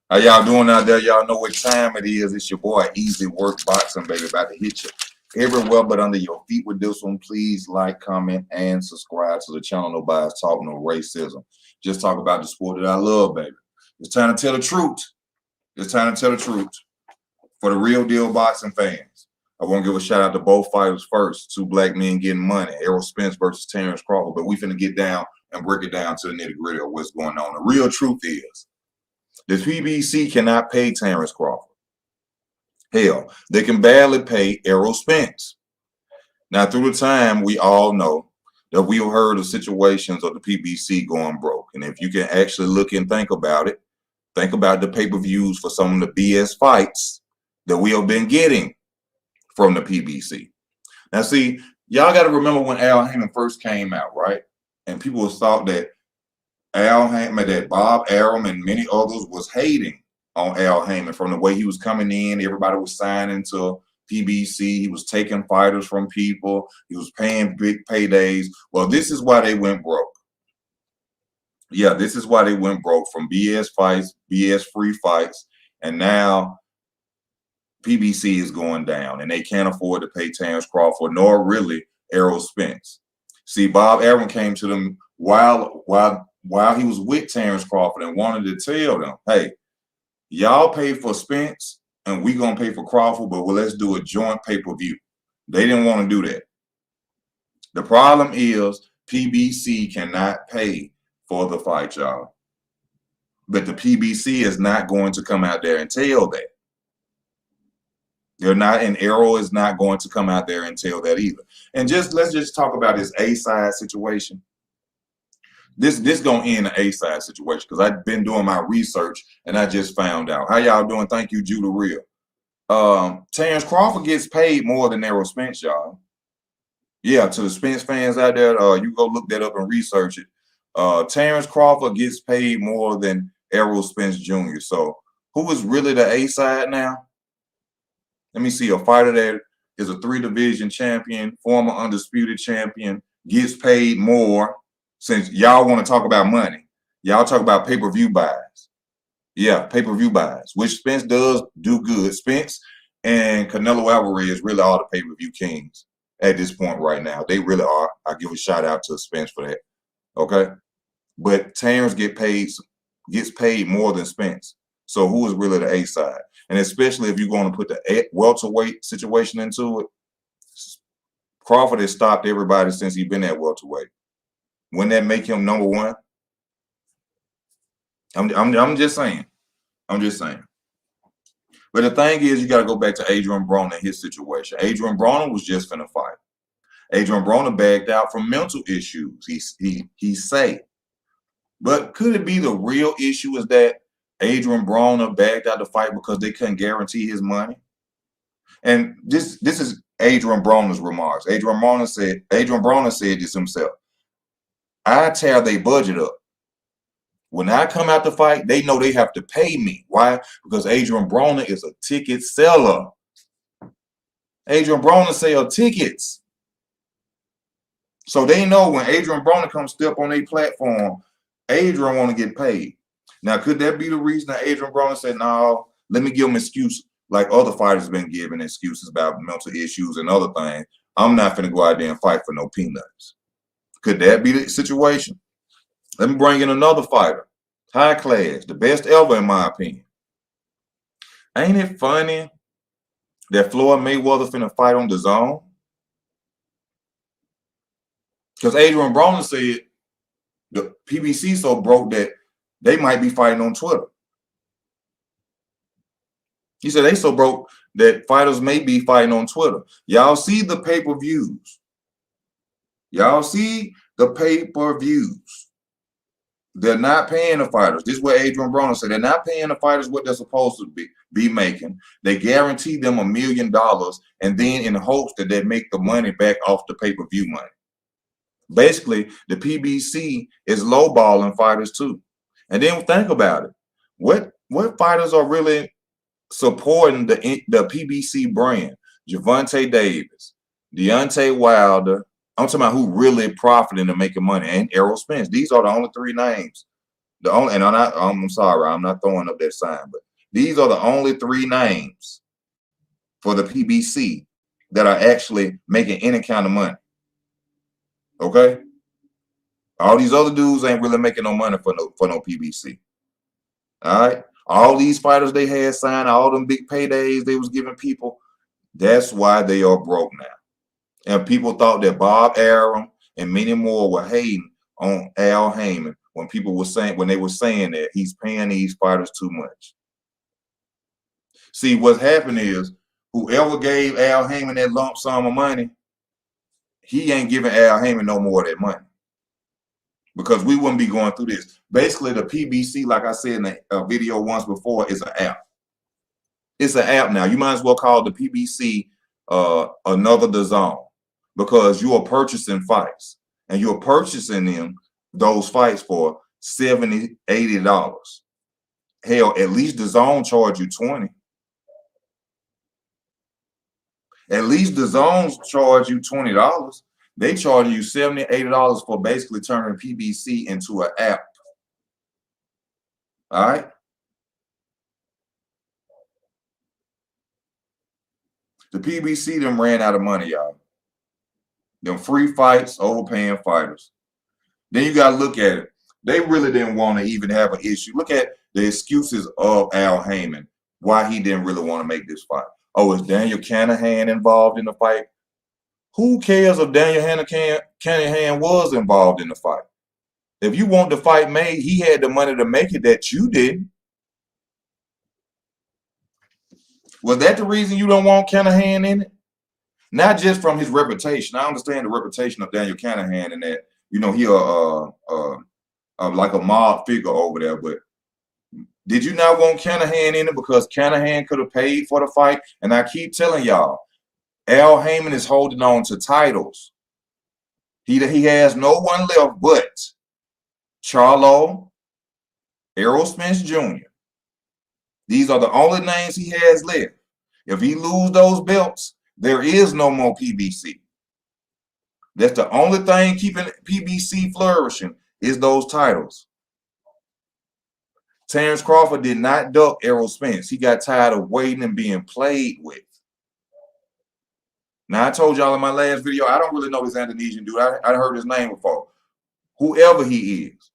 How y'all doing out there? Y'all know what time it is. It's your boy Easy Work Boxing, baby. About to hit you everywhere but under your feet with this one. Please like, comment, and subscribe to the channel. Nobody's talking no racism. Just talk about the sport that I love, baby. It's time to tell the truth. It's time to tell the truth for the real deal boxing fans. I want to give a shout out to both fighters first. Two black men getting money. Errol Spence versus Terrence Crawford. But we finna get down and break it down to the nitty gritty of what's going on. The real truth is the PBC cannot pay Terrence Crawford. Hell, they can barely pay Errol Spence. Now, through the time, we all know that we've heard of situations of the PBC going broke. And if you can actually look and think about it, think about the pay-per-views for some of the BS fights that we have been getting from the PBC. Now, see, y'all got to remember when Al Haymon first came out, right? And people thought that Al Haymon, that Bob Arum and many others was hating on Al Haymon from the way he was coming in. Everybody was signing to PBC. He was taking fighters from people. He was paying big paydays. Well, this is why they went broke. Yeah, this is why they went broke from BS fights, BS free fights, and now PBC is going down, and they can't afford to pay Terrence Crawford, nor really Errol Spence. See, Bob Arum came to them while he was with Terrence Crawford and wanted to tell them, hey, y'all pay for Spence and we gonna pay for Crawford, but well, let's do a joint pay-per-view. They didn't want to do that. The problem is PBC cannot pay for the fight, y'all. But the PBC is not going to come out there and tell that. They're not, and Errol is not going to come out there and tell that either. And let's just talk about this A-side situation. This gonna end an A-side situation because I've been doing my research and I just found out. How y'all doing? Thank you, Judah Real. Terrence Crawford gets paid more than Errol Spence, y'all. Yeah, to the Spence fans out there, you go look that up and research it. Terrence Crawford gets paid more than Errol Spence Jr. So who is really the A-side now? Let me see. A fighter that is a 3-division champion, former undisputed champion, gets paid more. Since y'all want to talk about money, y'all talk about pay-per-view buys. Yeah, pay-per-view buys, which Spence does do good. Spence and Canelo Alvarez really are the pay-per-view kings at this point right now. They really are. I give a shout out to Spence for that. Okay, but Terrence gets paid more than Spence. So who is really the A side? And especially if you're going to put the welterweight situation into it, Crawford has stopped everybody since he's been at welterweight. Wouldn't that make him number one? I'm just saying. I'm just saying. But the thing is, you got to go back to Adrian Broner and his situation. Adrian Broner was just finna fight. Adrian Broner backed out from mental issues. He say. But could it be the real issue is that Adrian Broner backed out the fight because they couldn't guarantee his money? And this is Adrian Broner's remarks. Adrian Broner said this himself. I tear their budget up. When I come out to fight, they know they have to pay me. Why? Because Adrian Broner is a ticket seller. Adrian Broner sells tickets. So they know when Adrian Broner comes step on their platform, Adrian want to get paid. Now, could that be the reason that Adrian Broner said, no, let me give him an excuse like other fighters have been giving excuses about mental issues and other things. I'm not going to go out there and fight for no peanuts. Could that be the situation? Let me bring in another fighter. High class, the best ever in my opinion. Ain't it funny that Floyd Mayweather finna fight on the zone? Because Adrian Broner said the PBC so broke that they might be fighting on Twitter. He said they so broke that fighters may be fighting on Twitter. Y'all see the pay-per-views. Y'all see the pay-per-views. They're not paying the fighters. This is what Adrian Broner said. They're not paying the fighters what they're supposed to be making. They guarantee them $1 million and then in hopes that they make the money back off the pay-per-view money. Basically, the PBC is lowballing fighters too. And then think about it. What fighters are really supporting the PBC brand? Gervonta Davis, Deontay Wilder. I'm talking about who really profiting and making money, and Errol Spence. These are the only 3 names The only, and I'm sorry, I'm not throwing up that sign, but these are the only 3 names for the PBC that are actually making any kind of money. Okay, all these other dudes ain't really making no money for no PBC. All right, all these fighters they had signed, all them big paydays they was giving people. That's why they are broke now. And people thought that Bob Arum and many more were hating on Al Haymon when they were saying that he's paying these fighters too much. See, what's happened is whoever gave Al Haymon that lump sum of money, he ain't giving Al Haymon no more of that money, because we wouldn't be going through this. Basically, the PBC, like I said in a video once before, is an app. It's an app now. You might as well call the PBC another DAZN, because you are purchasing fights and you're purchasing those fights for $70, $80. Hell, at least DAZN charge you $20. At least DAZN charge you $20. They charge you $70, $80 for basically turning PBC into an app. All right. The PBC them ran out of money, y'all. Them free fights, overpaying fighters. Then you got to look at it. They really didn't want to even have an issue. Look at the excuses of Al Haymon, why he didn't really want to make this fight. Oh, is Daniel Canahan involved in the fight? Who cares if Daniel Canahan was involved in the fight? If you want the fight made, he had the money to make it that you didn't. Was that the reason you don't want Canahan in it? Not just from his reputation. I understand the reputation of Daniel Canahan and that, you know, he like a mob figure over there. But did you not want Canahan in it because Canahan could have paid for the fight? And I keep telling y'all, Al Haymon is holding on to titles. He has no one left but Charlo, Errol Spence Jr. These are the only names he has left. If he loses those belts, there is no more PBC. That's the only thing keeping PBC flourishing is those titles. Terrence Crawford did not duck Errol Spence. He got tired of waiting and being played with. Now, I told y'all in my last video, I don't really know this Indonesian dude. I heard his name before. Whoever he is.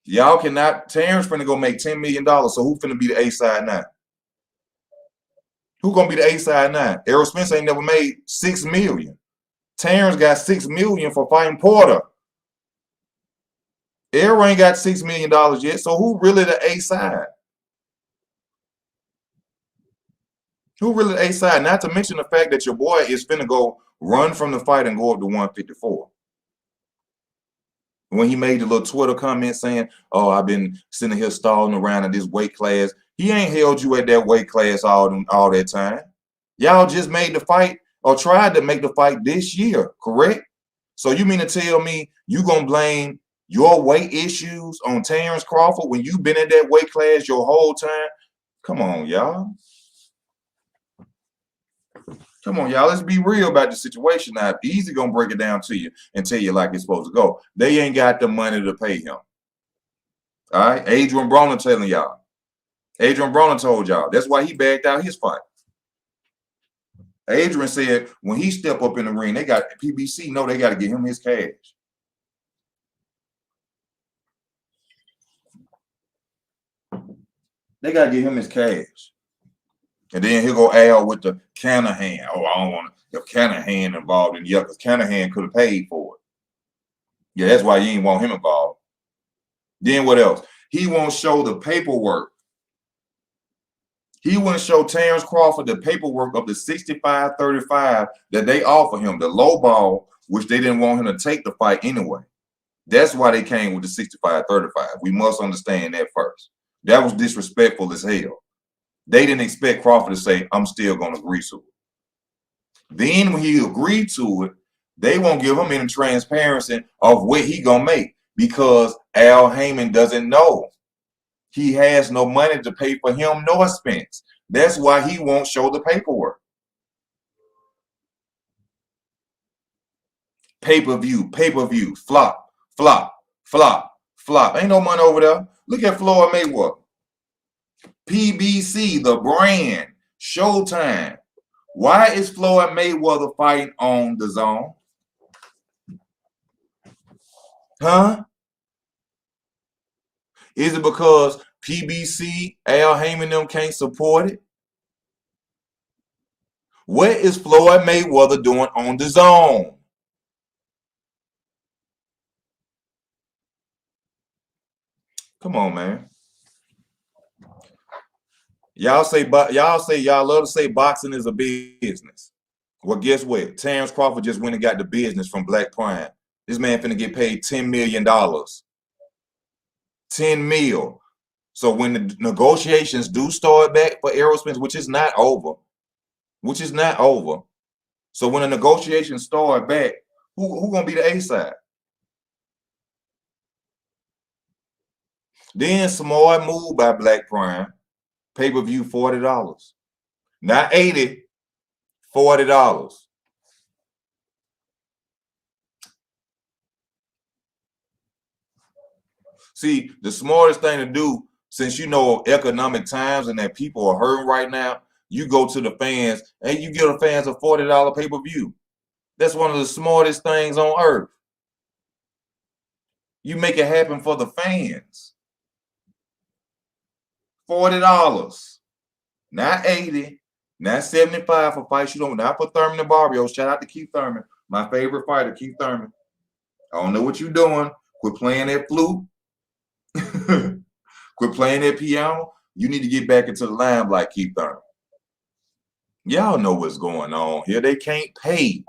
Y'all cannot. Terrence finna go make $10 million. So who finna be the A side now? Who gonna be the A side now? Errol Spence ain't never made $6 million. Terrence got $6 million for fighting Porter. Errol ain't got $6 million yet. So who really the A side? Who really the A side? Not to mention the fact that your boy is finna go run from the fight and go up to 154. When he made the little Twitter comment saying, oh, I've been sitting here stalling around in this weight class. He ain't held you at that weight class all that time. Y'all just made the fight or tried to make the fight this year, correct? So you mean to tell me you gonna blame your weight issues on Terrence Crawford when you've been in that weight class your whole time? Come on, y'all. Come on, y'all. Let's be real about the situation now. Easy gonna break it down to you and tell you like it's supposed to go. They ain't got the money to pay him. All right, Adrian Broner telling y'all. Adrian Broner told y'all. That's why he backed out his fight. Adrian said when he step up in the ring, they got PBC know they got to get him his cash. They got to get him his cash. And then he'll go Al with the Canahan. Oh, I don't want the Canahan involved in because Canahan could have paid for it. Yeah, that's why you ain't want him involved. Then what else? He won't show the paperwork. He wouldn't show Terrence Crawford the paperwork of the 65-35 that they offer him, the low ball, which they didn't want him to take the fight anyway. That's why they came with the 65-35. We must understand that first. That was disrespectful as hell. They didn't expect Crawford to say, I'm still going to agree to it. Then when he agreed to it, they won't give him any transparency of what he going to make because Al Haymon doesn't know. He has no money to pay for him nor Spence. That's why he won't show the paperwork. Pay-per-view, flop, flop, flop, flop. Ain't no money over there. Look at Floyd Mayweather. PBC, the brand, Showtime. Why is Floyd Mayweather fighting on the zone? Huh? Is it because PBC, Al Haymon them can't support it? What is Floyd Mayweather doing on the zone? Come on, man. Y'all y'all love to say boxing is a business. Well, guess what? Terrence Crawford just went and got the business from Black Prime. This man finna get paid $10 million. 10 mil. So when the negotiations do start back for Errol Spence, which is not over. So when the negotiations start back, who gonna be the A side? Then smart move by Black Prime. Pay-per-view $40. Not $80, $40. See, the smartest thing to do, since you know economic times and that people are hurting right now, you go to the fans and you give the fans a $40 pay-per-view. That's one of the smartest things on earth. You make it happen for the fans. $40. Not 80, not 75 for fights you don't, not for Thurman and Barrio. Shout out to Keith Thurman, my favorite fighter, Keith Thurman. I don't know what you're doing. Quit playing that flute. Quit playing that piano. You need to get back into the limelight, Keith Thurman. Y'all know what's going on here. They can't pay.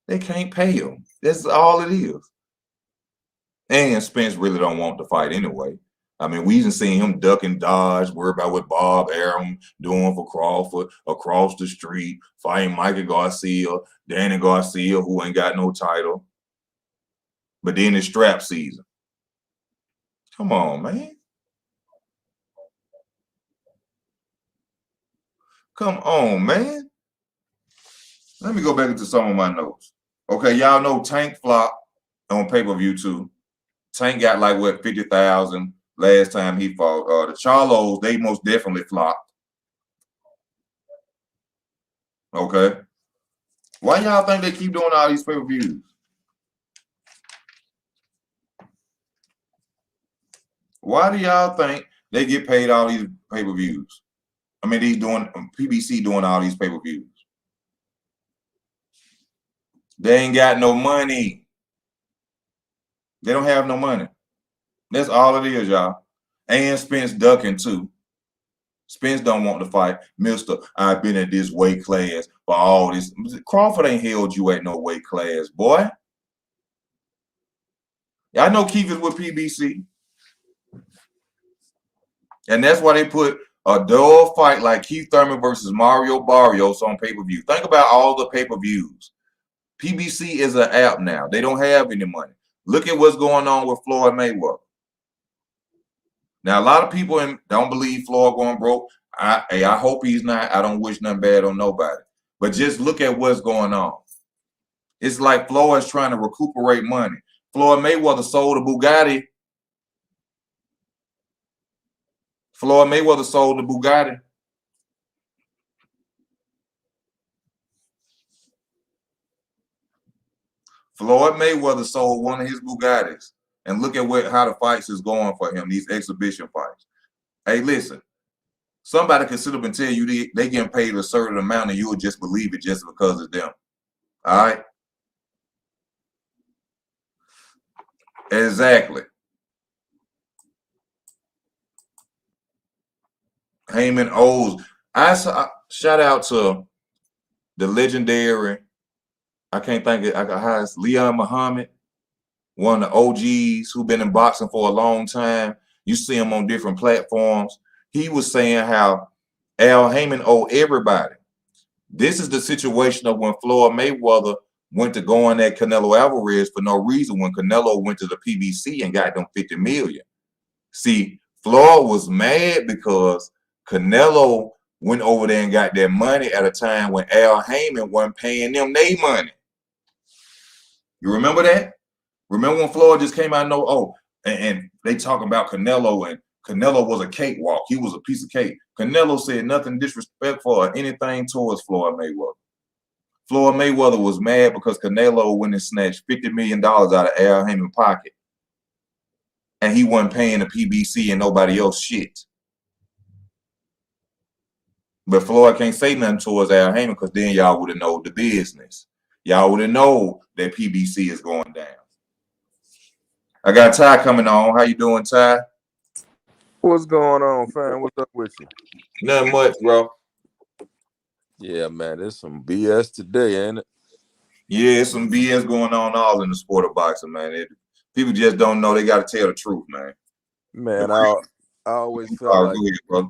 They can't pay them. That's all it is. And Spence really don't want to fight anyway. I mean, we even seen him duck and dodge, worry about what Bob Arum doing for Crawford across the street, fighting Mikey Garcia, Danny Garcia, who ain't got no title. But then it's strap season. Come on, man. Come on, man. Let me go back into some of my notes. Okay, y'all know Tank flopped on pay-per-view too. Tank got like, what, 50,000 last time he fought. The Charlos, they most definitely flopped. Okay. Why y'all think they keep doing all these pay-per-views? Why do y'all think they get paid all these pay-per-views? I mean, these doing PBC doing all these pay-per-views. They ain't got no money. They don't have no money. That's all it is, y'all. And Spence ducking too. Spence don't want to fight. Mister, I've been at this weight class for all this. Crawford ain't held you at no weight class, boy. I know Keith is with PBC. And that's why they put a dull fight like Keith Thurman versus Mario Barrios on pay-per-view. Think about all the pay-per-views. PBC is an app now. They don't have any money. Look at what's going on with Floyd Mayweather. Now, a lot of people don't believe Floyd going broke. I hope he's not. I don't wish nothing bad on nobody. But just look at what's going on. It's like Floyd's trying to recuperate money. Floyd Mayweather sold a Bugatti. Floyd Mayweather sold the Bugatti. Floyd Mayweather sold one of his Bugattis. And look at how the fights is going for him, these exhibition fights. Hey, listen, somebody can sit up and tell you they getting paid a certain amount and you'll just believe it just because it's them. All right? Exactly. Haymon owes. Shout out to the legendary, I can't think of how it's Leon Muhammad, one of the OGs who been in boxing for a long time. You see him on different platforms. He was saying how Al Haymon owe everybody. This is the situation of when Floyd Mayweather went to go on that Canelo Alvarez for no reason when Canelo went to the PBC and got them 50 million. See, Floyd was mad because Canelo went over there and got that money at a time when Al Haymon wasn't paying them their money. You remember that? Remember when Floyd just came out and oh, and they talk about Canelo, and Canelo was a cakewalk. He was a piece of cake. Canelo said nothing disrespectful or anything towards Floyd Mayweather. Floyd Mayweather was mad because Canelo went and snatched $50 million out of Al Haymon's pocket, and he wasn't paying the PBC and nobody else shit. But Floyd can't say nothing towards Al Haymon because then y'all would have known the business. Y'all would have known that PBC is going down. I got Ty coming on. How you doing, Ty? What's going on, fam? What's up with you? Nothing much, bro. Yeah, man, there's some BS today, ain't it? Yeah, some BS going on all in the sport of boxing, man. People just don't know. They got to tell the truth, man. Man, I always felt like, go ahead, brother.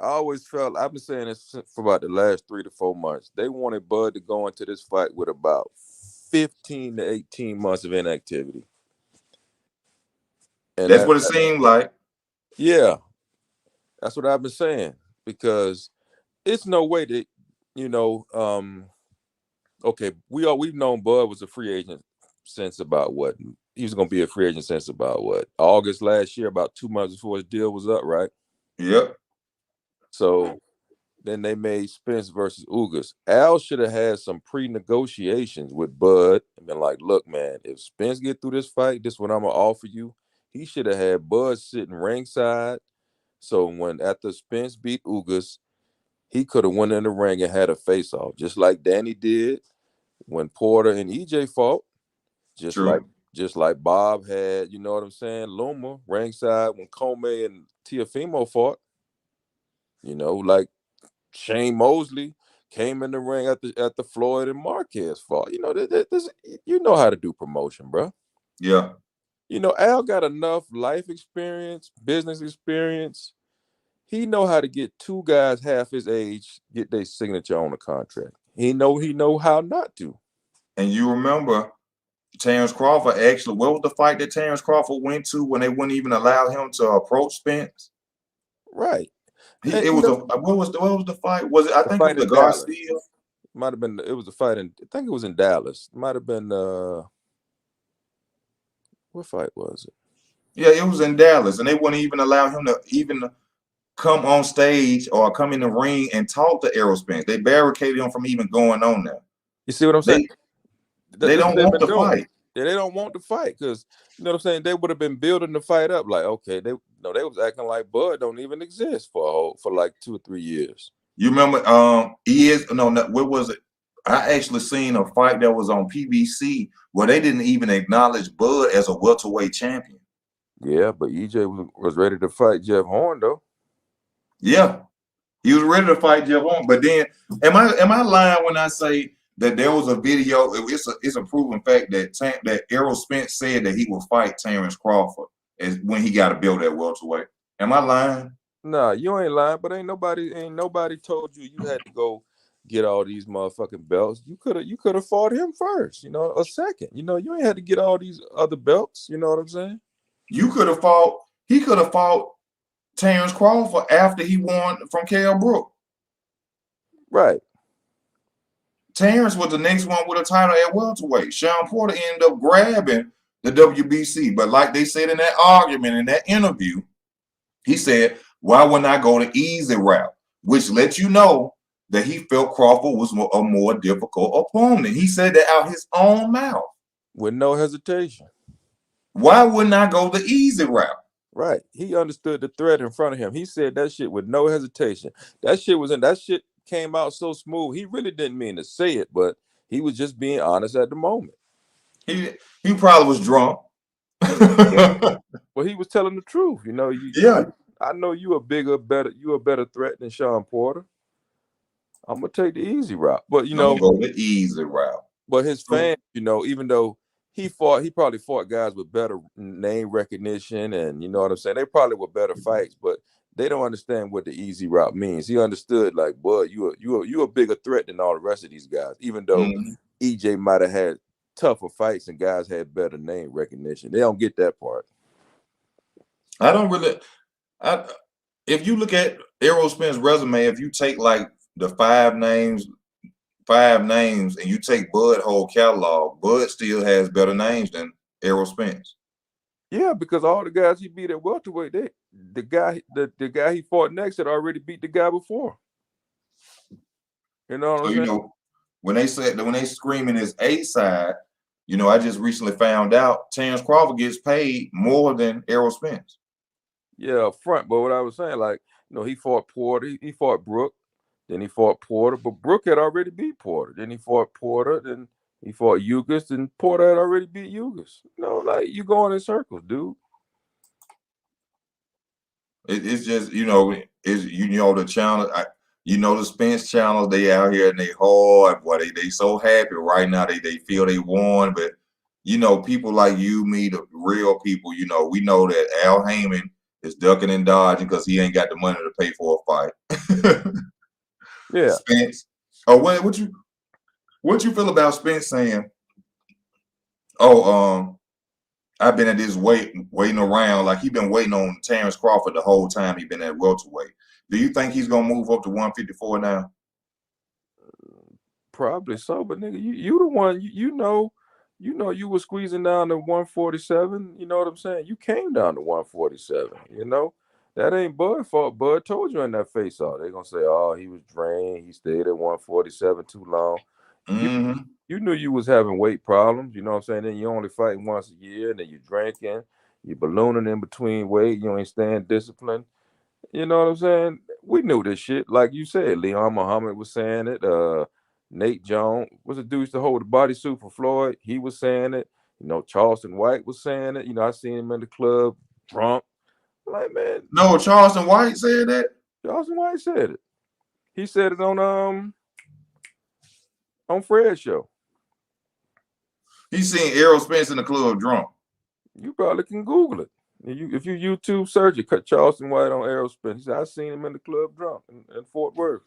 I've been saying this for about the last 3 to 4 months. They wanted Bud to go into this fight with about 15 to 18 months of inactivity. And that's what it seemed like. Yeah, that's what I've been saying, because it's no way that, okay, we've known Bud was a free agent since about what? He was going to be a free agent since about what? August last year, about 2 months before his deal was up, right? Yep. So then they made Spence versus Ugas. Al should have had some pre-negotiations with Bud and been like, look, man, if Spence get through this fight, this is what I'm going to offer you. He should have had Bud sitting ringside. So when after Spence beat Ugas, he could have went in the ring and had a face-off, just like Danny did when Porter and EJ fought. Just like Bob had, you know what I'm saying, Luma ringside when Comey and Teofimo fought. Like Shane Mosley came in the ring at the Floyd and Marquez fought. You know how to do promotion, bro. Yeah. Al got enough life experience, business experience. He know how to get two guys half his age get their signature on a contract. He know how not to. And you remember Terrence Crawford actually, what was the fight that Terrence Crawford went to when they wouldn't even allow him to approach Spence? Right. What was the fight? Was it? I think it was the Garcia. Might have been. It was a fight I think it was in Dallas. Might have been. What fight was it? Yeah, it was in Dallas, and they wouldn't even allow him to even come on stage or come in the ring and talk to Errol Spence. They barricaded him from even going on there. You see what I'm saying? They don't want to fight. Yeah, they don't want to fight because you know what I'm saying. They would have been building the fight up like, okay, they was acting like Bud don't even exist for like 2 or 3 years. You remember? Where was it? I actually seen a fight that was on PBC where they didn't even acknowledge Bud as a welterweight champion. Yeah, but EJ was ready to fight Jeff Horn though. Yeah, he was ready to fight Jeff Horn. But then, am I lying when I say that there was a video? It's a proven fact that Errol Spence said that he would fight Terrence Crawford when he got a belt at welterweight. Am I lying? Nah, you ain't lying. But ain't nobody told you had to go get all these motherfucking belts. You could have fought him first. A second. You ain't had to get all these other belts. You know what I'm saying? He could have fought Terrence Crawford after he won from Kell Brook. Right. Terrence was the next one with a title at welterweight. Sean Porter ended up grabbing the WBC. But like they said in that argument, in that interview, he said, why wouldn't I go the easy route? Which lets you know that he felt Crawford was a more difficult opponent. He said that out his own mouth. With no hesitation. Why wouldn't I go the easy route? Right. He understood the threat in front of him. He said that shit with no hesitation. That shit came out so smooth. He really didn't mean to say it, but he was just being honest at the moment. He probably was drunk. Well, he was telling the truth. I know you a better threat than Sean Porter. I'm gonna take the easy route. But go the easy route. But his fans, even though he probably fought guys with better name recognition, and you know what I'm saying, they probably were better fights, but they don't understand what the easy route means. He understood, like, Bud, you a bigger threat than all the rest of these guys, even though EJ might have had tougher fights and guys had better name recognition. They don't get that part. If you look at Errol Spence's resume, if you take like the five names and you take Bud whole catalog, Bud still has better names than Errol Spence. Yeah, because all the guys he beat at welterweight, the guy he fought next had already beat the guy before. You know what I'm So, saying? when they said that when they screaming his A side, I just recently found out Terrence Crawford gets paid more than Errol Spence. Yeah, up front. But what I was saying, like, he fought Porter, he fought Brook, then he fought Porter, but Brook had already beat Porter. Then he fought Porter, then he fought Ugas, and Porter had already beat Ugas. Like you going in circles, dude. It's just it's the channel. The Spence channels. They out here and they hard. Boy, they so happy right now. They feel they won, but people like you, me, the real people. We know that Al Haymon is ducking and dodging because he ain't got the money to pay for a fight. Yeah. Spence. Oh, what you feel about Spence saying? Oh, I've been at this waiting around. Like he been waiting on Terrence Crawford the whole time he been at welterweight. Do you think he's gonna move up to 154 now? Probably so, but nigga, you the one you were squeezing down to 147. You know what I'm saying? You came down to 147. That ain't Bud fault. Bud told you in that face off. They gonna say, oh, he was drained. He stayed at 147 too long. Mm-hmm. You knew you was having weight problems. You know what I'm saying? Then you only fighting once a year, and then you drinking, you ballooning in between weight. You ain't staying disciplined. You know what I'm saying? We knew this shit. Like you said, Leon Muhammad was saying it. Nate Jones was a dude used to hold the bodysuit for Floyd. He was saying it. Charleston White was saying it. I seen him in the club drunk. Like, man, No, Charleston White said that. Charleston White said it. He said it on Fred's show. He seen Errol Spence in the club drunk. You probably can Google it. If you YouTube search it, cut Charleston White on Errol Spence. He said, I seen him in the club drunk in Fort Worth.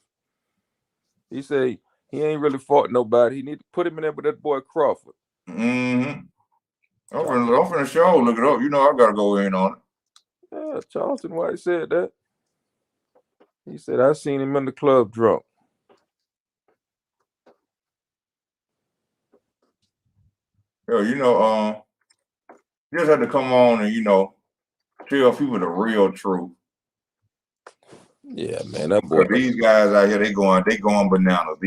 He said he ain't really fought nobody. He need to put him in there with that boy Crawford. Mm-hmm. I'm finna show. Look it up. I gotta go in on it. Yeah, Charleston White said that. He said, I seen him in the club drunk. Just had to come on and tell people the real truth. Yeah, man, that boy. These guys out here, they going bananas.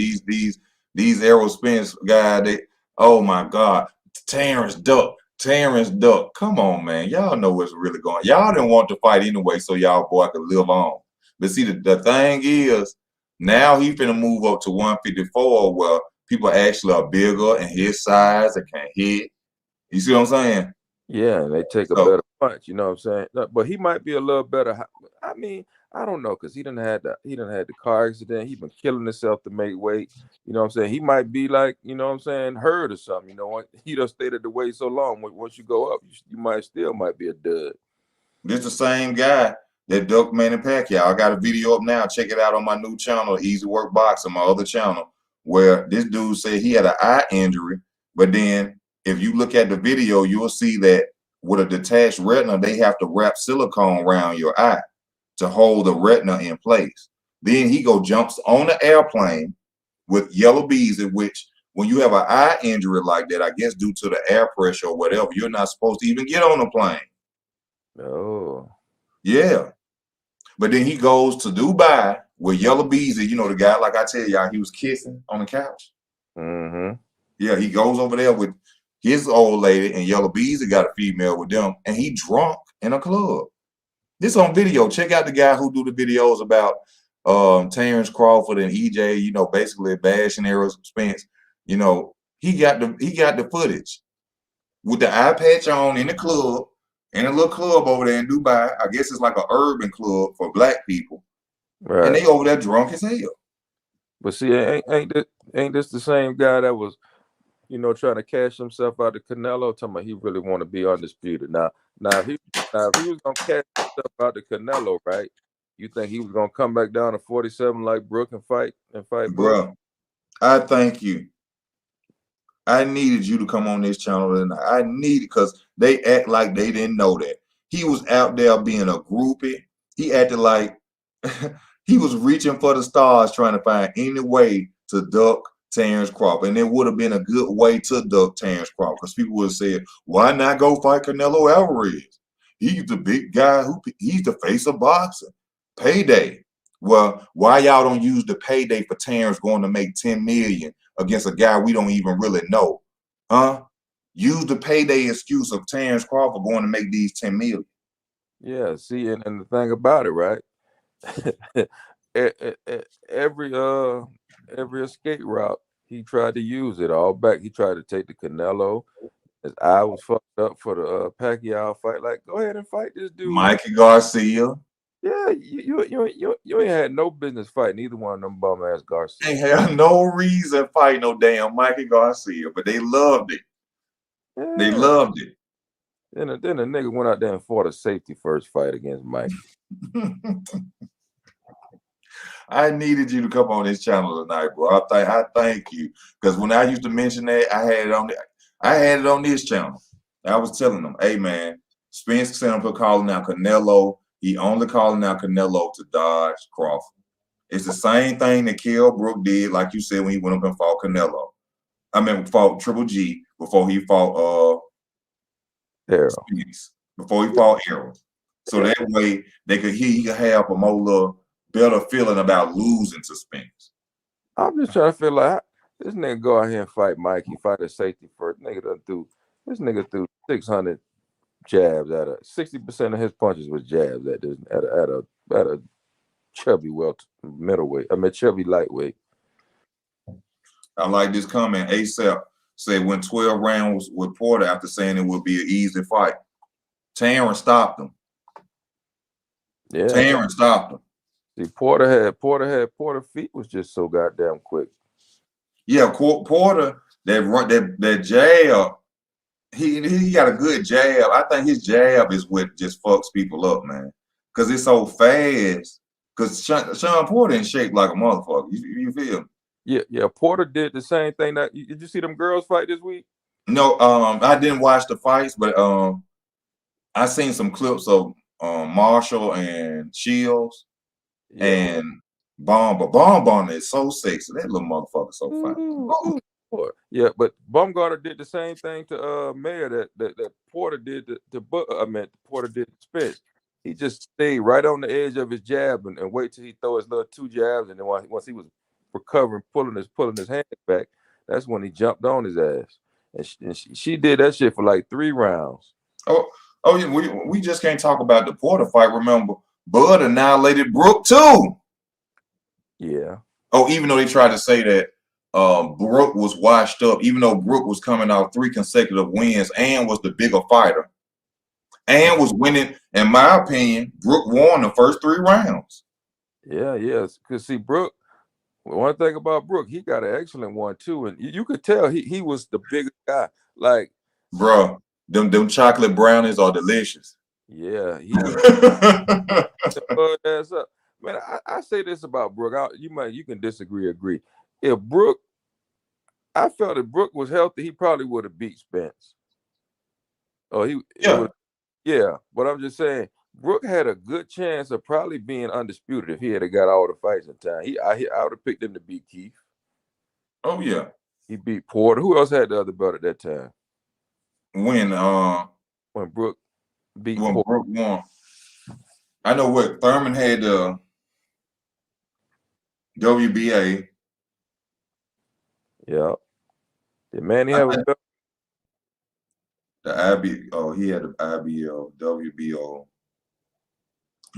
These Errol Spence guys, oh my God, Terrence Duck. Come on, man. Y'all know what's really going on. Y'all didn't want to fight anyway, so y'all boy could live on. But see, the thing is, now he finna move up to 154 where people actually are bigger and his size that can hit. You see what I'm saying? Yeah, and they take a better punch. You know what I'm saying? But he might be a little better. I mean, I don't know, because he done had the car accident. He been killing himself to make weight. You know what I'm saying? He might be like, you know what I'm saying, hurt or something. You know what? He done stayed at the weight so long. Once you go up, you might be a dud. This the same guy that ducked Manny Pacquiao. I got a video up now. Check it out on my new channel, Easy Work Boxing, my other channel, where this dude said he had an eye injury. But then if you look at the video, you'll see that with a detached retina, they have to wrap silicone around your eye to hold the retina in place. Then he jumps on the airplane with yellow beads, in which when you have an eye injury like that, I guess due to the air pressure or whatever, you're not supposed to even get on the plane. Oh. Yeah. But then he goes to Dubai with yellow beads. The guy, like I tell y'all, he was kissing on the couch. Mm-hmm. Yeah, he goes over there with his old lady and yellow beads and got a female with them, and he drunk in a club. This on video. Check out the guy who do the videos about Terrence Crawford and EJ, basically bashing Errol Spence. He got the footage with the eye patch on in the club, in a little club over there in Dubai. I guess it's like an urban club for black people. Right. And they over there drunk as hell. But see, ain't this the same guy that was, trying to cash himself out of Canelo? Talking about he really want to be undisputed. Now if he was gonna cash himself out of Canelo, right? You think he was gonna come back down to 47 like Brook and fight Brook? Bro, I thank you. I needed you to come on this channel tonight. I needed, because they act like they didn't know that. He was out there being a groupie. He acted like he was reaching for the stars, trying to find any way to duck Terrence Crawford, and it would have been a good way to duck Terrence Crawford because people would have said, "Why not go fight Canelo Alvarez? He's the big guy he's the face of boxing. Payday." Well, why y'all don't use the payday for Terrence going to make 10 million against a guy we don't even really know? Huh? Use the payday excuse of Terrence Crawford going to make these 10 million. Yeah, see, and the thing about it, right? every every escape route he tried to use it all back. He tried to take the Canelo. His eye was fucked up for the Pacquiao fight. Like, go ahead and fight this dude. Mikey Garcia. Yeah, you ain't had no business fighting either one of them bum ass Garcia. They had no reason fight no damn Mikey Garcia, but they loved it. Yeah. They loved it. Then the nigga went out there and fought a safety first fight against Mikey. I needed you to come on this channel tonight, bro. I thank you because when I used to mention that, I had it on this channel. I was telling them, "Hey man, Spence sent him for calling out Canelo. He only calling out Canelo to dodge Crawford. It's the same thing that Kell Brook did, like you said, when he went up and fought Canelo. I mean, fought Triple G before he fought Spence, before he fought Errol. So that way he could have a more better feeling about losing to Spence." I'm just trying to feel like this nigga go out here and fight Mikey, fight a safety first. This nigga threw 600 jabs at 60% of his punches was jabs at a chubby middleweight. Chubby lightweight. I like this comment. ASAP said went 12 rounds with Porter after saying it would be an easy fight. Terrence stopped him. Yeah, Terrence stopped him. See, Porter feet was just so goddamn quick. Yeah, Porter that jab. He got a good jab. I think his jab is what just fucks people up, man, because it's so fast. Because Sean Porter in shape like a motherfucker. You feel me? Yeah. Porter did the same thing. Did you see them girls fight this week? No, I didn't watch the fights, but I seen some clips of Marshall and Shields and Bomb is so sexy. That little motherfucker so fine. Yeah, but Baumgartner did the same thing to Mayer that Porter did Porter did to Spence. He just stayed right on the edge of his jab and wait till he throw his little 2 jabs, and then once he was recovering, pulling his hand back, that's when he jumped on his ass. And she did that shit for like 3 rounds. Oh yeah, we just can't talk about the Porter fight. Remember, Bud annihilated Brook too. Yeah. Oh, even though they tried to say that Brook was washed up, even though Brook was coming out 3 consecutive wins and was the bigger fighter and was winning, in my opinion, Brook won the first 3 rounds. Yeah. Because see, Brook, one thing about Brook, he got an excellent one too, and you could tell he was the bigger guy. Like, bro, them chocolate brownies are delicious. Yeah, he ass up. Man, I say this about Brook. You can disagree, agree. If Brook, I felt if Brook was healthy, he probably would have beat Spence. Oh, yeah. But I'm just saying, Brook had a good chance of probably being undisputed if he had got all the fights in time. I would have picked him to beat Keith. Oh yeah. He beat Porter. Who else had the other belt at that time? When Brook beat when Porter. Brook won. I know what Thurman had the WBA. Yeah. Did Manny have a belt? The IB, he had the IBO, WBO.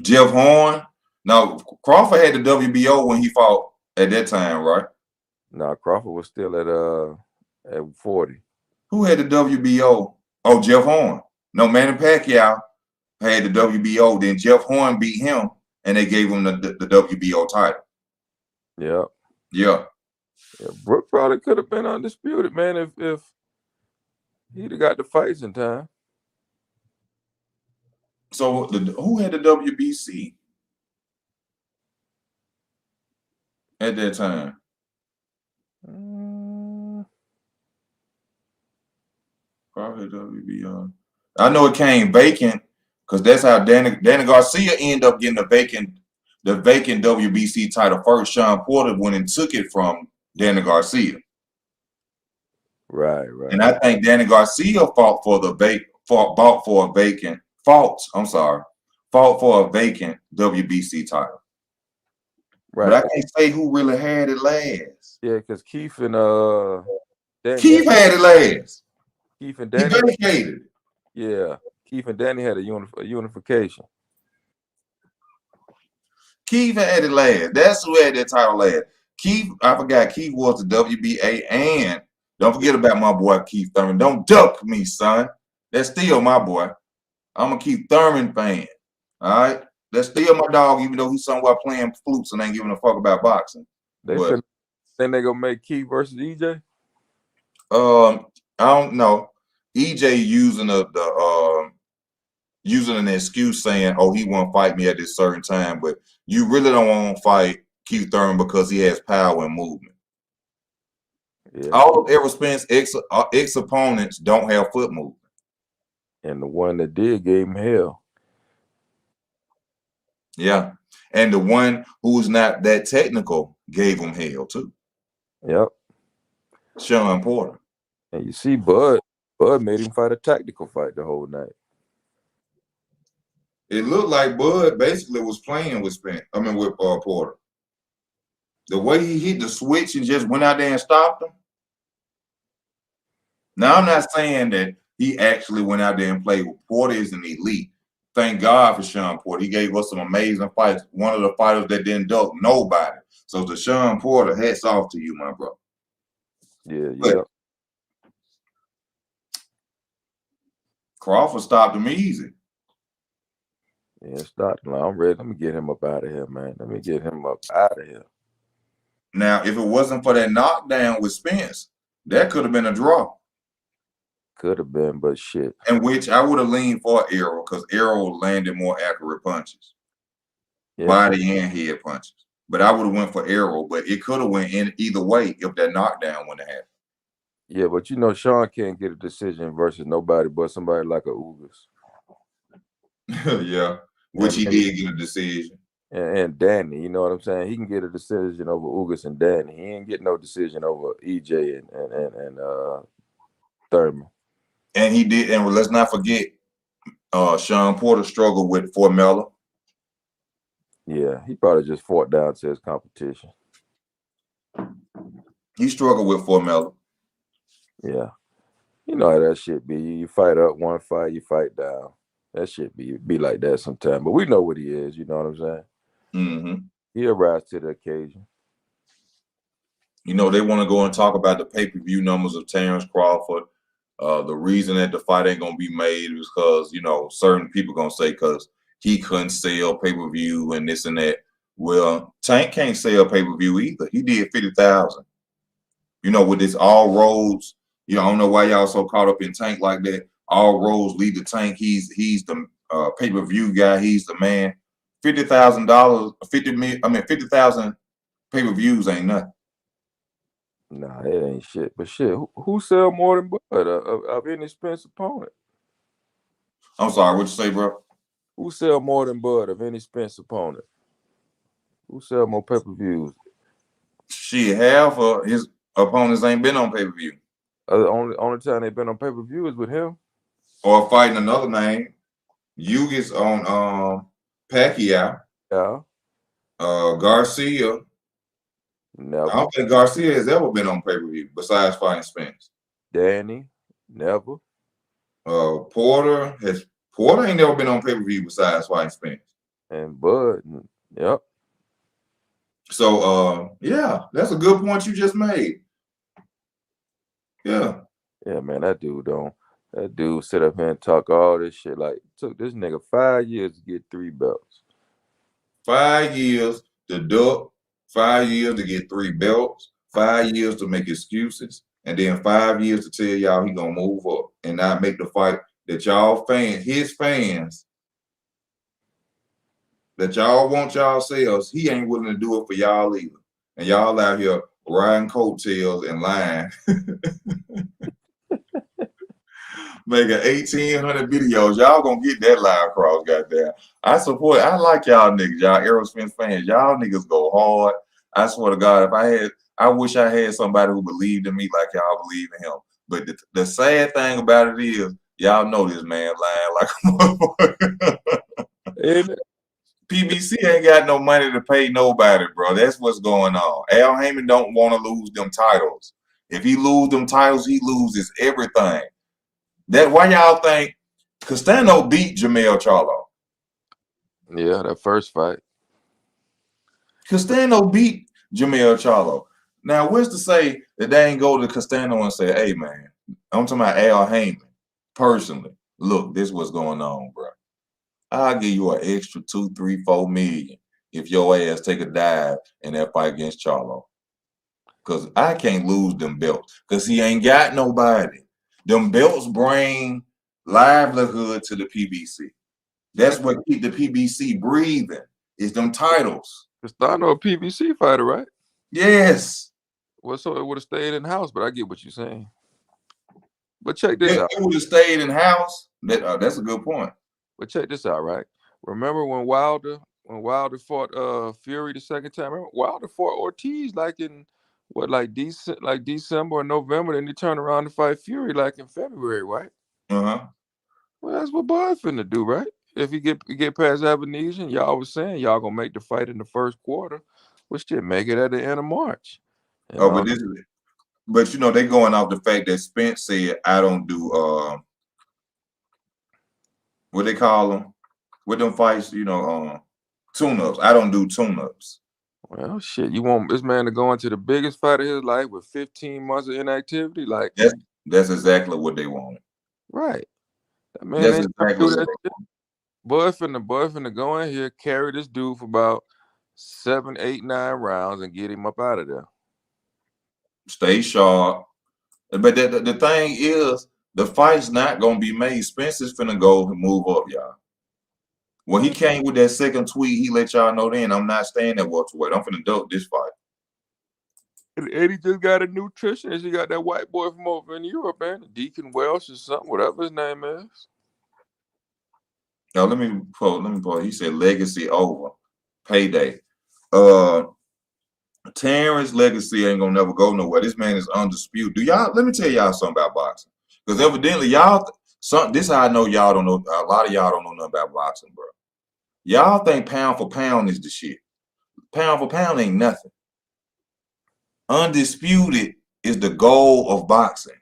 Jeff Horn. Now Crawford had the WBO when he fought at that time, right? No, Crawford was still at 40. Who had the WBO? Oh, Jeff Horn. No, Manny Pacquiao had the WBO. Then Jeff Horn beat him, and they gave him the WBO title. Yeah. Brook probably could have been undisputed, man, if he'd have got the fights in time. So who had the WBC at that time? Probably WBO. I know it came vacant because that's how Danny Garcia ended up getting the vacant WBC title first. Sean Porter went and took it from Danny Garcia. Right. And I think Danny Garcia fought for a vacant WBC title. But Right. I can't say who really had it last. Yeah, because Keith and Danny Keith had it last. Keith and He Danny. vacated it. Yeah, Keith and Danny had a unification. Keith had it last. That's who had that title last. Keith, I forgot Keith was the WBA, and don't forget about my boy Keith Thurman. Don't duck me, son. That's still my boy. I'm a Keith Thurman fan. All right. That's still my dog, even though he's somewhere playing flutes and ain't giving a fuck about boxing. They But think they gonna make Keith versus EJ? I don't know. EJ using an excuse saying, "Oh, he won't fight me at this certain time," but you really don't want to fight Keith Thurman because he has power and movement. Yeah. All of Errol Spence ex opponents don't have foot movement. And the one that did gave him hell. Yeah. And the one who's not that technical gave him hell too. Yep. Sean Porter. And you see, Bud made him fight a tactical fight the whole night. It looked like Bud basically was playing with Porter. The way he hit the switch and just went out there and stopped him. Now, I'm not saying that he actually went out there and played with Porter is an elite. Thank God for Sean Porter. He gave us some amazing fights. One of the fighters that didn't duck nobody. So to Sean Porter, hats off to you, my brother. Yeah. Crawford stopped him easy. Yeah, stop. I'm ready. Let me get him up out of here, man. Let me get him up out of here. Now, if it wasn't for that knockdown with Spence, that could have been a draw. Could have been, but shit. In which I would have leaned for Errol because Errol landed more accurate punches. Yeah, body and head punches. But I would have went for Errol, but it could have went in either way if that knockdown wouldn't have happened. Yeah, but you know, Sean can't get a decision versus nobody but somebody like a Ugas. Yeah, which he did get a decision. And Danny, you know what I'm saying? He can get a decision over Ugas and Danny. He ain't get no decision over EJ and Thurman. And he did, and let's not forget, Sean Porter struggled with Formella. Yeah, he probably just fought down to his competition. He struggled with Formella. Yeah. You know how that shit be. You fight up one fight, you fight down. That shit be like that sometimes. But we know what he is, you know what I'm saying? Mm-hmm. He'll rise to the occasion. You know, they want to go and talk about the pay-per-view numbers of Terrence Crawford. The reason that the fight ain't going to be made is because, you know, certain people going to say because he couldn't sell pay-per-view and this and that. Well, Tank can't sell pay-per-view either. He did 50,000. You know, with this all roads, you know, I don't know why y'all so caught up in Tank like that. All roads lead to Tank. He's the pay-per-view guy. He's the man. $50,000, 50,000 pay-per-views ain't nothing. Nah, it ain't shit. But shit, who sell more than Bud of any Spence opponent? I'm sorry, what you say, bro? Who sell more than Bud of any Spence opponent? Who sell more pay-per-views? Shit, half of his opponents ain't been on pay-per-view. The only time they've been on pay-per-view is with him. Or fighting another name. Ugas on Pacquiao. Yeah. Garcia. Never. I don't think Garcia has ever been on pay-per-view besides fighting Spence. Danny, never. Porter ain't never been on pay-per-view besides fighting Spence. And Bud, yep. So yeah, that's a good point you just made. Yeah. Yeah, man, that dude sit up here and talk all this shit. Like, it took this nigga 5 years to get 3 belts. 5 years to duck, 5 years to get 3 belts, 5 years to make excuses, and then 5 years to tell y'all he gonna move up and not make the fight that y'all fans, his fans, that y'all want y'all selves. He ain't willing to do it for y'all either. And y'all out here riding coattails and lying. Making 1,800 videos. Y'all gonna get that live cross, goddamn. I like y'all niggas, y'all Errol Spence fans. Y'all niggas go hard. I swear to God, I wish I had somebody who believed in me like y'all believe in him. But the sad thing about it is, y'all know this man lying like a motherfucker. And PBC ain't got no money to pay nobody, bro. That's what's going on. Al Haymon don't want to lose them titles. If he lose them titles, he loses everything. That why y'all think Castano beat Jamel Charlo? yeah, that first fight. Castano beat Jamel Charlo. Now, what's to say that they ain't go to Castano and say, hey, man, I'm talking about Al Haymon personally. Look, this what's going on, bro. I'll give you an extra 2, 3, 4 million if your ass take a dive in that fight against Charlo. Because I can't lose them belts because he ain't got nobody. Them belts bring livelihood to the PBC. That's what keep the PBC breathing is them titles. Castano a PBC fighter, right? Yes. Well, so it would have stayed in house, but I get what you're saying. But check this out. It would have stayed in house. That's a good point. But check this out, right? Remember when Wilder fought Fury the second time? Remember Wilder fought Ortiz like in what like December or November, then he turned around to fight Fury like in February, right? Uh-huh. Well, that's what Bud finna do, right? If you get past Abenesian, y'all was saying y'all gonna make the fight in the first quarter. Well, shit, make it at the end of March. You Oh, know? but you know, they going off the fact that Spence said I don't do what they call them with them fights, tune-ups. I don't do tune-ups. Well, shit, you want this man to go into the biggest fight of his life with 15 months of inactivity? Like, That's exactly what they wanted. right. That man That's ain't trying to exactly do what that they shit. Boy finna go in here, carry this dude for about 7, 8, 9 rounds and get him up out of there. stay sharp. But the thing is, the fight's not gonna be made. Spence is finna go and move up, y'all. When he came with that second tweet, he let y'all know then I'm not staying at welterweight. I'm finna duck this fight. And Eddie just got a nutritionist. He got that white boy from over in Europe, man. Deacon Welsh or something, whatever his name is. Now let me pull. He said legacy over. Payday. Terrence legacy ain't gonna never go nowhere. This man is undisputed. Let me tell y'all something about boxing. Because evidently this is how I know y'all don't know, a lot of y'all don't know nothing about boxing, bro. Y'all think pound for pound is the shit. Pound for pound ain't nothing. Undisputed is the goal of boxing.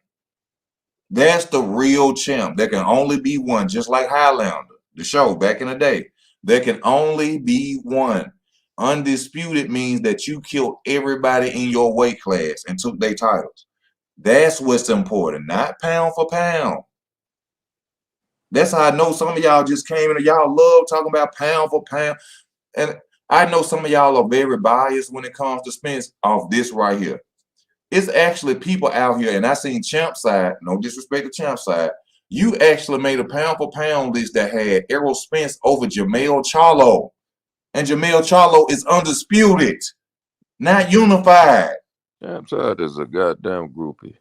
That's the real champ. There can only be one, just like Highlander, the show back in the day. There can only be one. Undisputed means that you killed everybody in your weight class and took their titles. That's what's important, not pound for pound. That's how I know some of y'all just came in and y'all love talking about pound for pound. And I know some of y'all are very biased when it comes to Spence off this right here. It's actually people out here, and I seen Champ side, no disrespect to Champ side. You actually made a pound for pound list that had Errol Spence over Jamel Charlo. And Jamel Charlo is undisputed, not unified. Champ side is a goddamn groupie.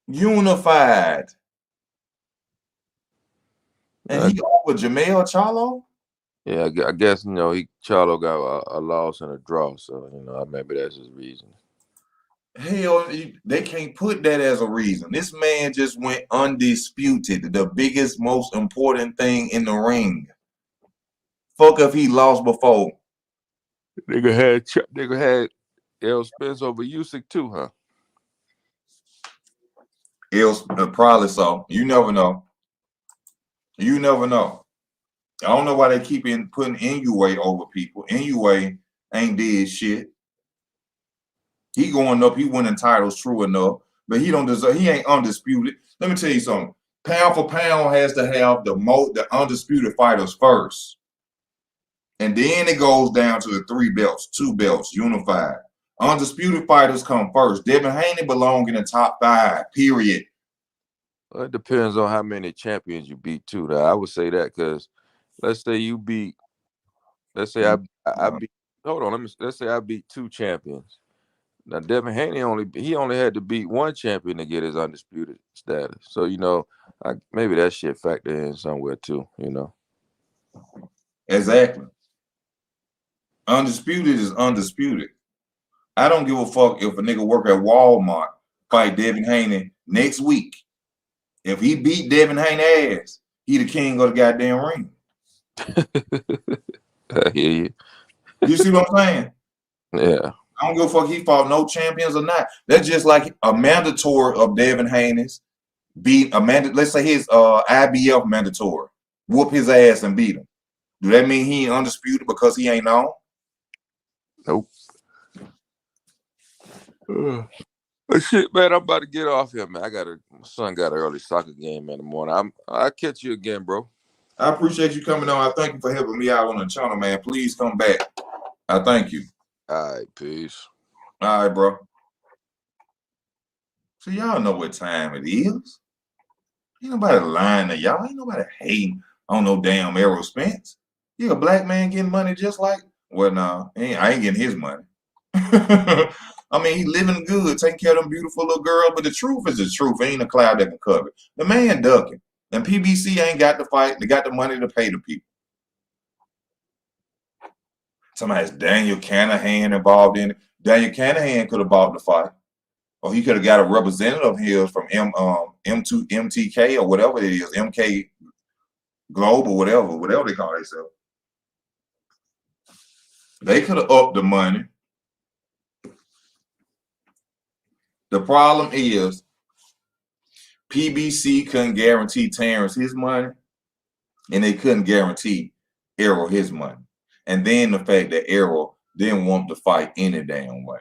Unified. And he over Jamel Charlo? Yeah, I guess Charlo got a loss and a draw, so maybe that's his reason. Hell, they can't put that as a reason. This man just went undisputed, the biggest, most important thing in the ring. Fuck if he lost before. Nigga had Errol Spence over Usyk too, huh? Probably so. You never know. You never know. I don't know why they keep putting Inoue over people. Inoue ain't did shit. He going up. He winning titles, true enough, but he don't deserve. He ain't undisputed. Let me tell you something. Pound for pound has to have the undisputed fighters first, and then it goes down to the 3 belts, 2 belts, unified. Undisputed fighters come first. Devin Haney belong in the top 5. Period. Well, it depends on how many champions you beat too. Though. I would say that because let's say you beat, let's say I beat. Hold on, let's say I beat 2 champions. Now Devin Haney only had to beat 1 champion to get his undisputed status. So maybe that shit factor in somewhere too. Exactly. Undisputed is undisputed. I don't give a fuck if a nigga work at Walmart fight Devin Haney next week. If he beat Devin Haney ass, he the king of the goddamn ring. I hear you. You see what I'm saying? Yeah. I don't give a fuck he fought no champions or not. That's just like a mandatory of Devin Haney's beat a let's say his IBF mandatory. Whoop his ass and beat him. Do that mean he ain't undisputed because he ain't on? Nope. Shit, man, I'm about to get off here, man. My son got an early soccer game in the morning. I'll catch you again, bro. I appreciate you coming on. I thank you for helping me out on the channel, man. Please come back. I thank you. All right, peace. All right, bro. So y'all know what time it is. Ain't nobody lying to y'all. Ain't nobody hating on no damn Errol Spence. He a black man getting money just like, well, nah, I ain't getting his money. I mean, he living good, taking care of them beautiful little girls, but the truth is the truth. Ain't a cloud that can cover it. The man ducking. And PBC ain't got the fight. They got the money to pay the people. Somebody's Daniel Canahan involved in it. Daniel Canahan could have bought the fight. Or he could have got a representative here from M2 MTK or whatever it is, MK Global, whatever they call themselves. They could have upped the money. The problem is PBC couldn't guarantee Terrence his money, and they couldn't guarantee Errol his money. And then the fact that Errol didn't want to fight any damn way.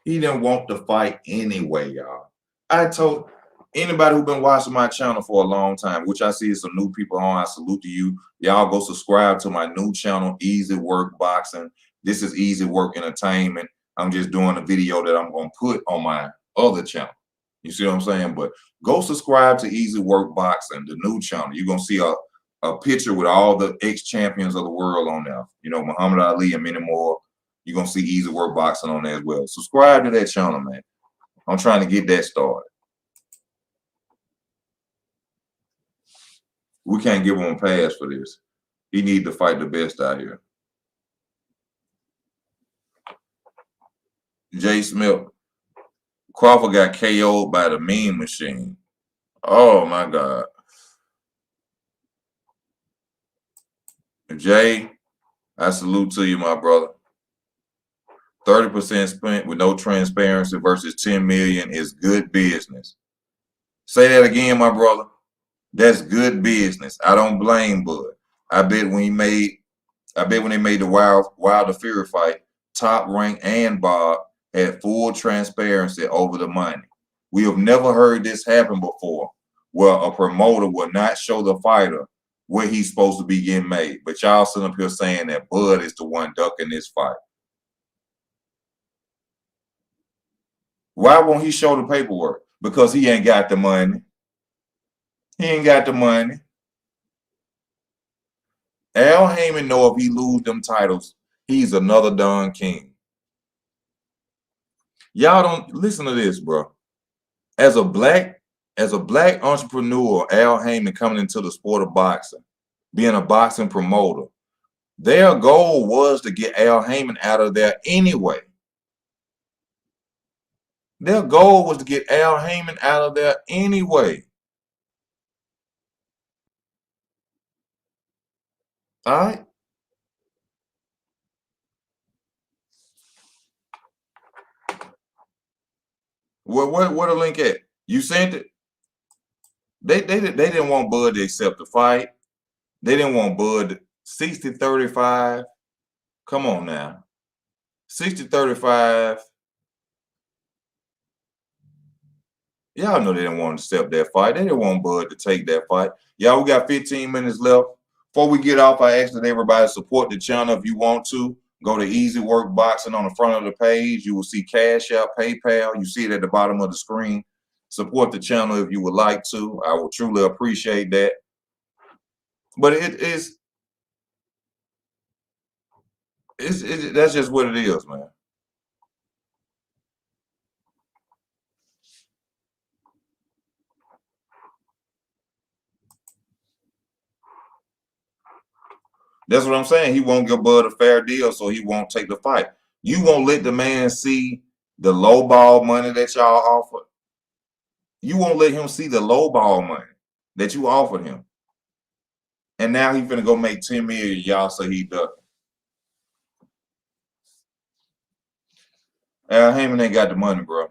He didn't want to fight anyway, y'all. I told anybody who's been watching my channel for a long time, which I see some new people on, I salute to you. Y'all go subscribe to my new channel, Easy Work Boxing. This is Easy Work Entertainment. I'm just doing a video that I'm going to put on my other channel. You see what I'm saying? But go subscribe to Easy Work Boxing, the new channel. You're going to see a picture with all the ex-champions of the world on there. You know, Muhammad Ali and many more. You're going to see Easy Work Boxing on there as well. Subscribe to that channel, man. I'm trying to get that started. We can't give him a pass for this. He needs to fight the best out here. Jay Smith. Crawford got KO'd by the Mean Machine. Oh, my God. Jay, I salute to you, my brother. 30% spent with no transparency versus 10 million is good business. Say that again, my brother. That's good business. I don't blame Bud. I bet when they made the Wilder Fury fight, Top Rank and Bob had full transparency over the money. We have never heard this happen before, where a promoter will not show the fighter where he's supposed to be getting made. But y'all sitting up here saying that Bud is the one ducking this fight. Why won't he show the paperwork? Because he ain't got the money. He ain't got the money. Al Haymon know if he lose them titles, he's another Don King. Y'all don't listen to this, bro. As a black entrepreneur, Al Haymon coming into the sport of boxing, being a boxing promoter, their goal was to get Al Haymon out of there anyway. Their goal was to get Al Haymon out of there anyway. All right. Where the link at? You sent it? They didn't want Bud to accept the fight. They didn't want Bud 60-35. Come on now. 60-35. Y'all know they didn't want to accept that fight. They didn't want Bud to take that fight. Y'all, we got 15 minutes left. Before we get off, I ask that everybody support the channel if you want to. Go to Easy Work Boxing on the front of the page. You will see Cash App, PayPal. You see it at the bottom of the screen. Support the channel if you would like to. I would truly appreciate that. But that's just what it is, man. That's what I'm saying. He won't give Bud a fair deal, so he won't take the fight. You won't let the man see the low ball money that y'all offer. You won't let him see the low ball money that you offered him. And now he's finna go make 10 million. Y'all say he ducking. Al Haymon ain't got the money, bro.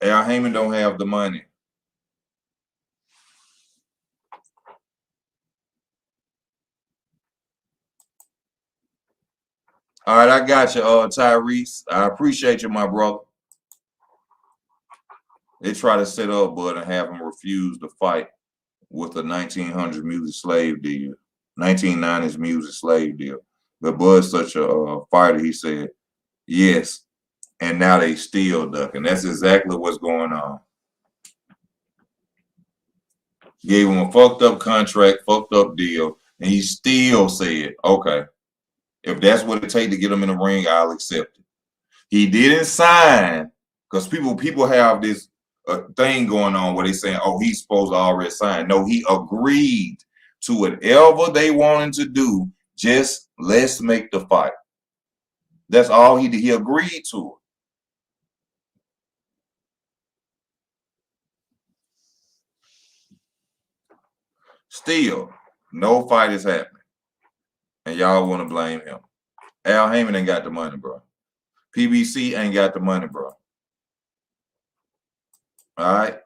Al Haymon don't have the money. All right, I got you, Tyrese. I appreciate you, my brother. They try to set up Bud and have him refuse to fight with a 1900 music slave deal, 1990s music slave deal. But Bud's such a fighter, he said, yes. And now they still ducking. That's exactly what's going on. Gave him a fucked up contract, fucked up deal, and he still said, okay, if that's what it takes to get him in the ring, I'll accept it. He didn't sign, because people have this thing going on where they saying, oh, he's supposed to already sign. No, he agreed to whatever they wanted to do. Just let's make the fight. That's all he did. He agreed to it. Still, no fight is happening. And y'all want to blame him. Al Haymon ain't got the money, bro. PBC ain't got the money, bro. All right.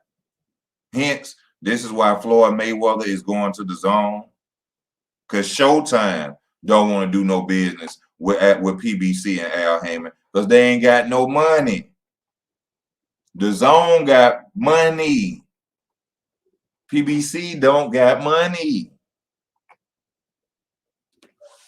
Hence, this is why Floyd Mayweather is going to the zone. Because Showtime don't want to do no business with PBC and Al Haymon because they ain't got no money. The zone got money. PBC don't got money.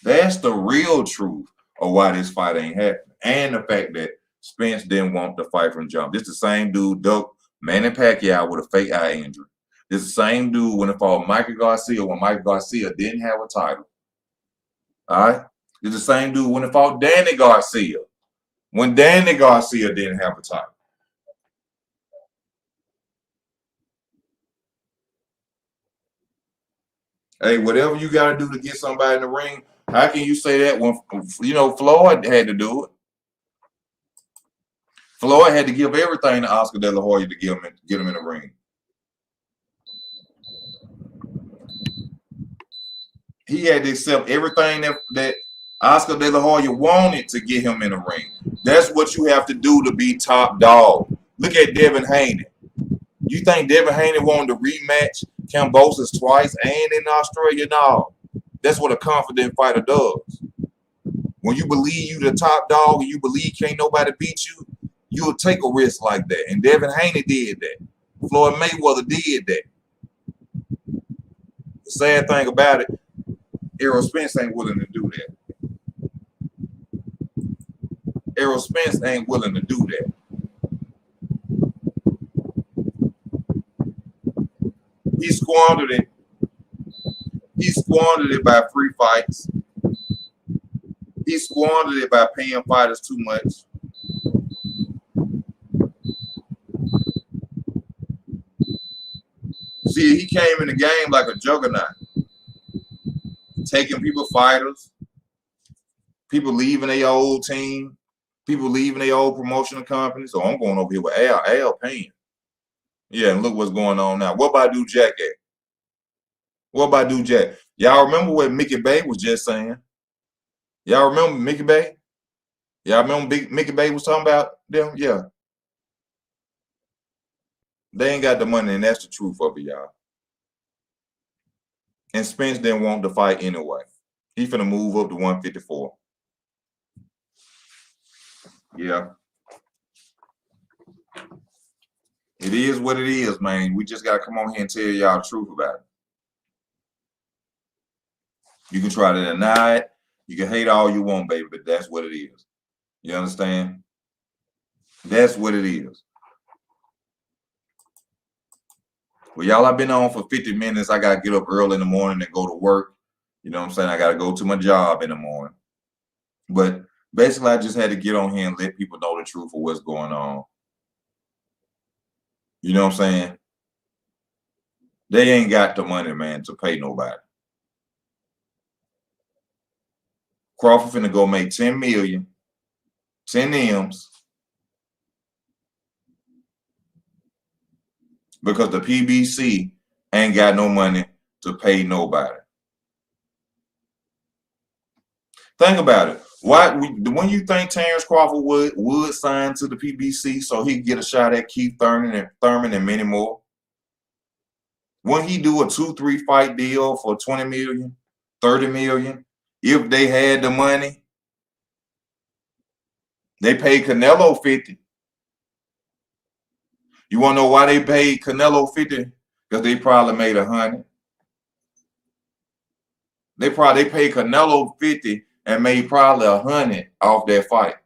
That's the real truth of why this fight ain't happening. And the fact that Spence didn't want the fight from jump. This the same dude ducked Manny Pacquiao with a fake eye injury. This the same dude when it fought Michael Garcia when Michael Garcia didn't have a title. All right? It's the same dude when it fought Danny Garcia when Danny Garcia didn't have a title. Hey, whatever you got to do to get somebody in the ring, how can you say that when, Floyd had to do it? Floyd had to give everything to Oscar De La Hoya to get him in the ring. He had to accept everything that Oscar De La Hoya wanted to get him in the ring. That's what you have to do to be top dog. Look at Devin Haney. You think Devin Haney wanted to rematch Kambosos twice and in Australia? No. That's what a confident fighter does. When you believe you the top dog and you believe can't nobody beat you, you'll take a risk like that. And Devin Haney did that. Floyd Mayweather did that. The sad thing about it, Errol Spence ain't willing to do that. Errol Spence ain't willing to do that. He squandered it. He squandered it by free fights. He squandered it by paying fighters too much. See, he came in the game like a juggernaut, taking people fighters, people leaving their old team, people leaving their old promotional company. So I'm going over here with Al paying. Yeah, and look what's going on now. What about Jack at? What about Jack? Y'all remember what Mickey Bay was just saying? Y'all remember Mickey Bay? Y'all remember Mickey Bay was talking about them? Yeah. They ain't got the money, and that's the truth of it, y'all. And Spence didn't want to fight anyway. He finna move up to 154. Yeah. It is what it is, man. We just gotta come on here and tell y'all the truth about it. You can try to deny it. You can hate all you want, baby, but that's what it is. You understand? That's what it is. Well, y'all, I've been on for 50 minutes. I got to get up early in the morning and go to work. You know what I'm saying? I got to go to my job in the morning. But basically, I just had to get on here and let people know the truth of what's going on. You know what I'm saying? They ain't got the money, man, to pay nobody. Crawford finna go make 10 million, 10 M's, because the PBC ain't got no money to pay nobody. Think about it. When you think Terrence Crawford would sign to the PBC so he could get a shot at Keith Thurman and many more? Wouldn't he do a 2-3 fight deal for 20 million, 30 million? If they had the money, they paid Canelo 50. You want to know why they paid Canelo 50? Because they probably made 100. They paid Canelo 50 and made probably 100 off that fight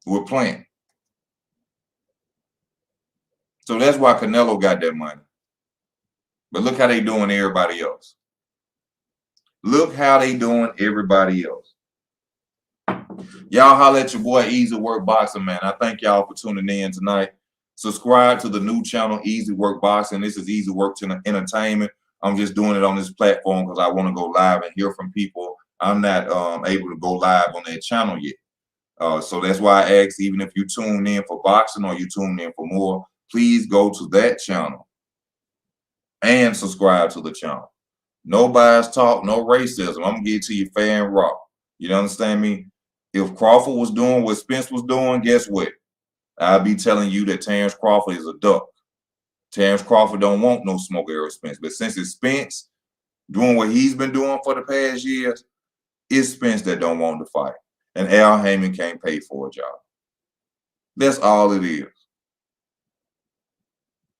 with Plant. So that's why Canelo got that money. But look how they doing everybody else. Look how they doing everybody else. Y'all holler at your boy Easy Work Boxing, man. I thank y'all for tuning in tonight. Subscribe to the new channel, Easy Work Boxing. This is Easy Work Entertainment. I'm just doing it on this platform because I want to go live and hear from people. I'm not able to go live on that channel yet. So that's why I ask, even if you tune in for boxing or you tune in for more, please go to that channel and subscribe to the channel. No bias talk, no racism. I'm going to get to you fair and raw. You understand me? If Crawford was doing what Spence was doing, guess what? I'll be telling you that Terrence Crawford is a duck. Terrence Crawford don't want no smoke Errol Spence. But since it's Spence doing what he's been doing for the past years, it's Spence that don't want to fight. And Al Haymon can't pay for a job. That's all it is.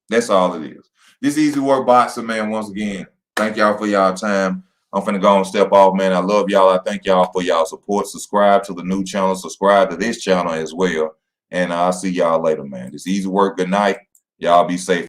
That's all it is. This Easy Work Boxing, man, once again, thank y'all for y'all time. I'm finna go and step off, man. I love y'all. I thank y'all for y'all support. Subscribe to the new channel. Subscribe to this channel as well. And I'll see y'all later, man. This Easy Work. Good night. Y'all be safe.